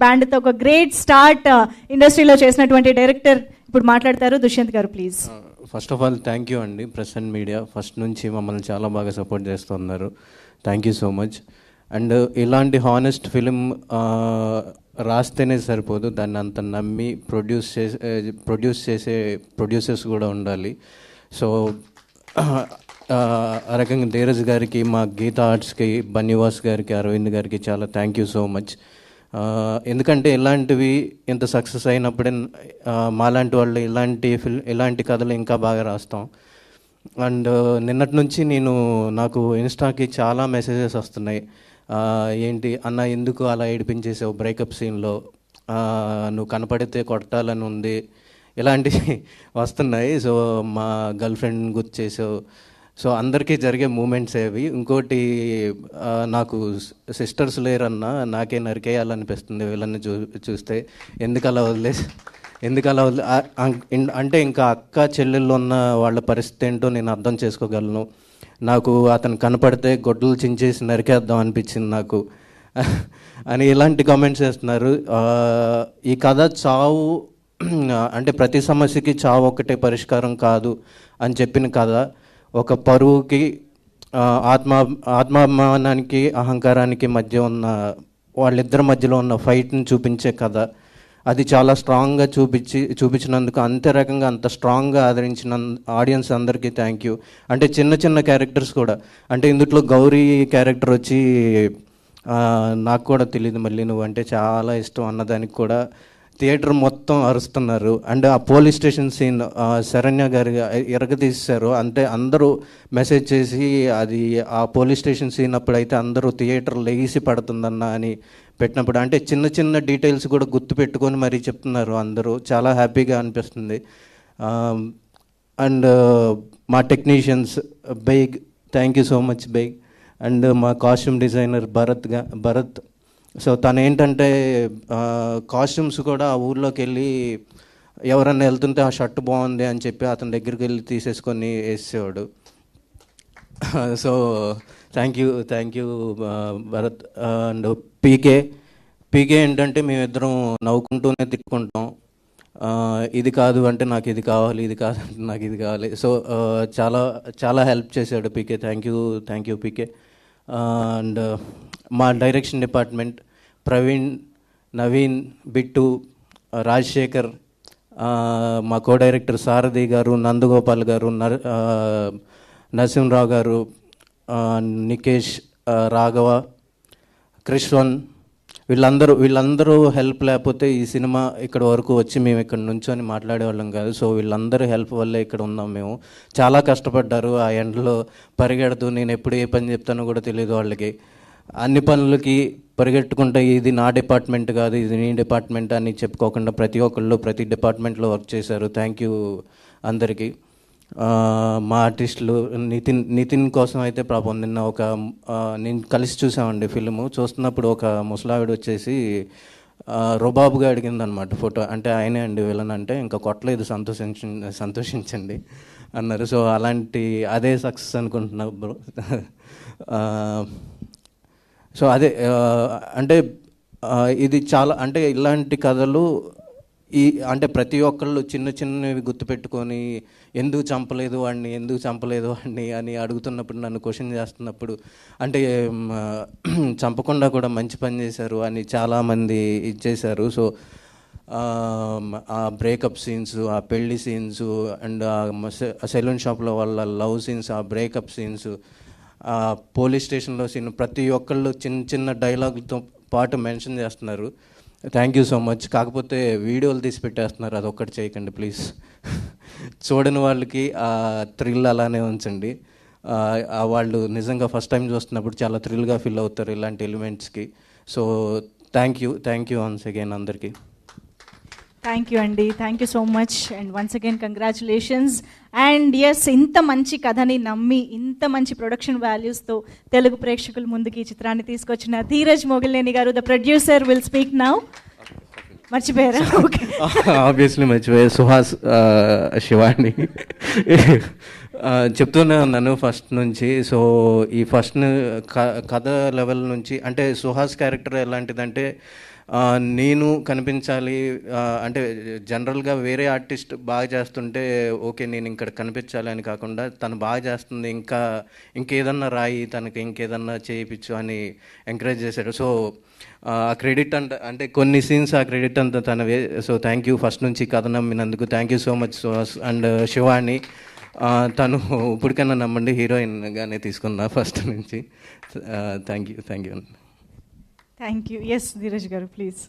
బ్యాండ్తో ఒక great start ఇండస్ట్రీలో చేసినటువంటి డైరెక్టర్ ఇప్పుడు మాట్లాడతారు. దుష్యంత్ గారు please. First of all thank you అండి ప్రెస్ అండ్ మీడియా. ఫస్ట్ నుంచి మమ్మల్ని చాలా బాగా సపోర్ట్ చేస్తున్నారు. Thank you so much. And ఇలాంటి హానెస్ట్ ఫిలిం రాస్తేనే సరిపోదు, దాన్ని అంత నమ్మి ప్రొడ్యూస్ చేసే ప్రొడ్యూసర్స్ కూడా ఉండాలి. సో ఆ రకంగా ధీరజ్ గారికి, మా గీతా ఆర్ట్స్కి, బన్నివాస్ గారికి, అరవింద్ గారికి చాలా థ్యాంక్ యూ సో మచ్. ఎందుకంటే ఇలాంటివి ఇంత సక్సెస్ అయినప్పుడే మాలాంటి వాళ్ళు ఇలాంటి కథలు ఇంకా బాగా రాస్తాం. అండ్ నిన్నటి నుంచి నాకు ఇన్స్టాకి చాలా మెసేజెస్ వస్తున్నాయి. ఏంటి అన్న, ఎందుకు అలా ఏడిపించేసావు బ్రేకప్ సీన్లో, నువ్వు కనపడితే కొట్టాలని ఉంది, ఇలాంటివి వస్తున్నాయి. సో మా గర్ల్ ఫ్రెండ్ గుర్తు చేసావు. సో అందరికీ జరిగే మూమెంట్స్ ఏవి. ఇంకోటి, నాకు సిస్టర్స్ లేరన్నా నాకే నరికేయాలనిపిస్తుంది వీళ్ళని చూస్తే. ఎందుకు అలా వదిలే అంటే ఇంకా అక్క చెల్లెళ్ళు ఉన్న వాళ్ళ పరిస్థితి ఏంటో నేను అర్థం చేసుకోగలను. నాకు అతను కనపడితే గొడ్డలు చించేసి నరికేద్దాం అనిపించింది నాకు అని ఇలాంటి కామెంట్స్ చేస్తున్నారు. ఈ కథ చావు అంటే ప్రతి సమస్యకి చావు ఒకటే పరిష్కారం కాదు అని చెప్పిన కథ, ఒక పరువుకి, ఆత్మాభిమానానికి, అహంకారానికి మధ్య ఉన్న వాళ్ళిద్దరి మధ్యలో ఉన్న ఫైట్ని చూపించే కథ. అది చాలా స్ట్రాంగ్గా చూపించినందుకు, అంతే రకంగా అంత స్ట్రాంగ్గా ఆదరించిన ఆడియన్స్ అందరికీ థ్యాంక్ యూ. అంటే చిన్న చిన్న క్యారెక్టర్స్ కూడా, అంటే ఇందులో గౌరీ క్యారెక్టర్ వచ్చి నాకు కూడా తెలియదు, మళ్ళీ నువ్వు అంటే చాలా ఇష్టం అన్నదానికి కూడా థియేటర్ మొత్తం అరుస్తున్నారు. అండ్ ఆ పోలీస్ స్టేషన్ సీన్ శరణ్య గారు ఎరగదీశారు. అంటే అందరూ మెసేజ్ చేసి అది ఆ పోలీస్ స్టేషన్ సీన్ అప్పుడైతే అందరూ థియేటర్ లెగిసి పడుతుందన్న అని పెట్టినప్పుడు, అంటే చిన్న చిన్న డీటెయిల్స్ కూడా గుర్తు పెట్టుకొని మరీ చెప్తున్నారు అందరూ. చాలా హ్యాపీగా అనిపిస్తుంది. అండ్ మా technicians Baig, thank you so much Baig. And మా కాస్ట్యూమ్ డిజైనర్ భరత్. సో తను ఏంటంటే కాస్ట్యూమ్స్ కూడా ఆ ఊర్లోకి వెళ్ళి ఎవరన్నా వెళ్తుంటే ఆ షర్ట్ బాగుంది అని చెప్పి అతని దగ్గరికి వెళ్ళి తీసేసుకొని వేసేవాడు. So thank you Bharat. And PK ఏంటంటే మేమిద్దరం నవ్వుకుంటూనే తిట్టుకుంటాం. ఇది కాదు అంటే నాకు ఇది కావాలి, ఇది కాదు అంటే నాకు ఇది కావాలి. సో చాలా చాలా హెల్ప్ చేశాడు PK. Thank you PK. And మా డైరెక్షన్ డిపార్ట్మెంట్ ప్రవీణ్, నవీన్, బిట్టు, రాజశేఖర్, మా కో డైరెక్టర్ సారథి గారు, నందగోపాల్ గారు, నరసింహరావు గారు, నికేష్, రాఘవ, కృష్ణన్, వీళ్ళందరూ హెల్ప్ లేకపోతే ఈ సినిమా ఇక్కడ వరకు వచ్చి మేము ఇక్కడ నుంచొని మాట్లాడేవాళ్ళం కాదు. సో వీళ్ళందరూ హెల్ప్ వల్లే ఇక్కడ ఉన్నాం. మేము చాలా కష్టపడ్డారు ఆ ఎండలో పరిగెడుతూ. నేను ఎప్పుడు ఏ పని చెప్తానో కూడా తెలియదు వాళ్ళకి. అన్ని పనులకి పరిగెట్టుకుంటే ఇది నా డిపార్ట్మెంట్ కాదు, ఇది నీ డిపార్ట్మెంట్ అని చెప్పుకోకుండా ప్రతి ఒక్కళ్ళు ప్రతి డిపార్ట్మెంట్లో వర్క్ చేశారు. థ్యాంక్ యూ అందరికీ. మా ఆర్టిస్టులు నితిన్ కోసం అయితే పాపం నిన్న నేను కలిసి చూసామండి ఫిల్ము. చూస్తున్నప్పుడు ఒక ముసలావిడ వచ్చేసి రుబాబుగా అడిగిందనమాట ఫోటో. అంటే ఆయనే అండి విలన్ అంటే, ఇంకా కొట్టలేదు, సంతోషించండి అన్నారు. సో అదే సక్సెస్ అనుకుంటున్నా బ్రో. సో అదే అంటే ఇది చాలా, అంటే ఇలాంటి కథలు అంటే ప్రతి ఒక్కళ్ళు చిన్న చిన్నవి గుర్తుపెట్టుకొని ఎందుకు చంపలేదు వాడిని అని అడుగుతున్నప్పుడు, నన్ను క్వశ్చన్ చేస్తున్నప్పుడు, అంటే చంపకుండా కూడా మంచి పని చేశారు అని చాలామంది ఇచ్చేశారు. సో ఆ బ్రేకప్ సీన్స్, ఆ పెళ్లి సీన్స్, అండ్ ఆ సెలూన్ షాప్లో వాళ్ళ లవ్ సీన్స్, ఆ బ్రేకప్ సీన్స్, ఆ పోలీస్ స్టేషన్లో సీన్, ప్రతి ఒక్కళ్ళు చిన్న చిన్న డైలాగులతో పాటు మెన్షన్ చేస్తున్నారు. Thank you so much. కాకపోతే వీడియోలు తీసి పెట్టేస్తున్నారు, అదొక్కటి చేయకండి ప్లీజ్. చూడని వాళ్ళకి ఆ థ్రిల్ అలానే ఉంచండి. వాళ్ళు నిజంగా ఫస్ట్ టైం చూస్తున్నప్పుడు చాలా థ్రిల్గా ఫీల్ అవుతారు ఇలాంటి ఎలిమెంట్స్కి. So thank you once again అందరికీ. థ్యాంక్ యూ అండి, thank you so much. And once again congratulations. And yes, ఇంత మంచి కథని నమ్మి ఇంత మంచి ప్రొడక్షన్ వాల్యూస్తో తెలుగు ప్రేక్షకుల ముందుకి ఈ చిత్రాన్ని తీసుకొచ్చిన ధీరజ్ మొగిలినేని గారు, the producer, will speak now. మర్చిపోయారా? ఓకే, ఆబ్వియస్లీ మర్చిపోయారు. సుహాస్ శివాని చెప్తూనే ఉన్నాను ఫస్ట్ నుంచి. సో ఈ ఫస్ట్ కథ లెవెల్ నుంచి, అంటే సుహాస్ క్యారెక్టర్ ఎలాంటిదంటే నేను కనిపించాలి, అంటే జనరల్గా వేరే ఆర్టిస్ట్ బాగా చేస్తుంటే ఓకే నేను ఇక్కడ కనిపించాలి అని కాకుండా తను బాగా చేస్తుంది, ఇంకేదన్నా రాయి, తనకి ఇంకేదన్నా చేయించు అని ఎంకరేజ్ చేశాడు. సో ఆ క్రెడిట్ అంటే కొన్ని సీన్స్ ఆ క్రెడిట్ అంతా తనవే. సో థ్యాంక్ యూ ఫస్ట్ నుంచి కథ నమ్మినందుకు. Thank you so much Suhas and Shivani. తను ఇప్పటికైనా నమ్మండి, హీరోయిన్గానే తీసుకున్నా ఫస్ట్ నుంచి. Thank you. Thank you. Yes Dheeraj garu please.